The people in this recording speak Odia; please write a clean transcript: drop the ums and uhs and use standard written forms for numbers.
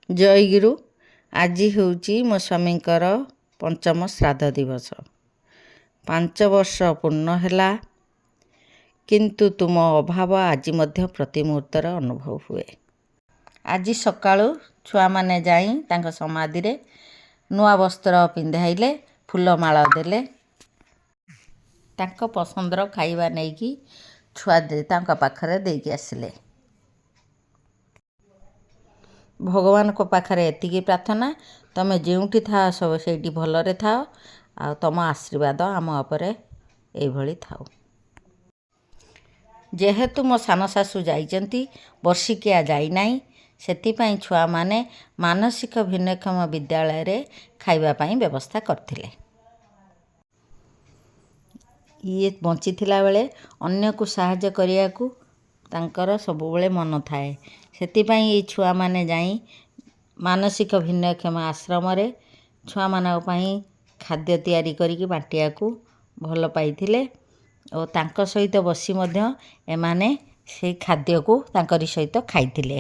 ଜୟଗୁରୁ। ଆଜି ହେଉଛି ମୋ ସ୍ୱାମୀଙ୍କର ପଞ୍ଚମ ଶ୍ରାଦ୍ଧ ଦିବସ। 5 ବର୍ଷ ପୂର୍ଣ୍ଣ ହେଲା, କିନ୍ତୁ ତୁମ ଅଭାବ ଆଜି ମଧ୍ୟ ପ୍ରତି ମୁହୂର୍ତ୍ତରେ ଅନୁଭବ ହୁଏ। ଆଜି ସକାଳୁ ଛୁଆମାନେ ଯାଇ ତାଙ୍କ ସମାଧିରେ ନୂଆ ବସ୍ତ୍ର ପିନ୍ଧାଇଲେ, ଫୁଲମାଳ ଦେଲେ, ତାଙ୍କ ପସନ୍ଦର ଖାଇବା ନେଇକି ଛୁଆ ତାଙ୍କ ପାଖରେ ଦେଇକି ଆସିଲେ। ଭଗବାନଙ୍କ ପାଖରେ ଏତିକି ପ୍ରାର୍ଥନା, ତମେ ଯେଉଁଠି ଥାଅ ସବୁ ସେଇଠି ଭଲରେ ଥାଅ, ଆଉ ତମ ଆଶୀର୍ବାଦ ଆମ ଉପରେ ଏଇଭଳି ଥାଉ। ଯେହେତୁ ମୋ ସାନ ଶାଶୁ ଯାଇଛନ୍ତି, ବର୍ଷିକିଆ ଯାଇନାହିଁ, ସେଥିପାଇଁ ଛୁଆମାନେ ମାନସିକ ଭିନ୍ନକ୍ଷମ ବିଦ୍ୟାଳୟରେ ଖାଇବା ପାଇଁ ବ୍ୟବସ୍ଥା କରିଥିଲେ। ଇଏ ବଞ୍ଚିଥିଲା ବେଳେ ଅନ୍ୟକୁ ସାହାଯ୍ୟ କରିବାକୁ ତାଙ୍କର ସବୁବେଳେ ମନ ଥାଏ। ସେଥିପାଇଁ ଏଇ ଛୁଆମାନେ ଯାଇ ମାନସିକ ଭିନ୍ନକ୍ଷମ ଆଶ୍ରମରେ ଛୁଆମାନଙ୍କ ପାଇଁ ଖାଦ୍ୟ ତିଆରି କରିକି ବାଣ୍ଟିବାକୁ ଭଲ ପାଇଥିଲେ ଓ ତାଙ୍କ ସହିତ ବସି ମଧ୍ୟ ଏମାନେ ସେଇ ଖାଦ୍ୟକୁ ତାଙ୍କରି ସହିତ ଖାଇଥିଲେ।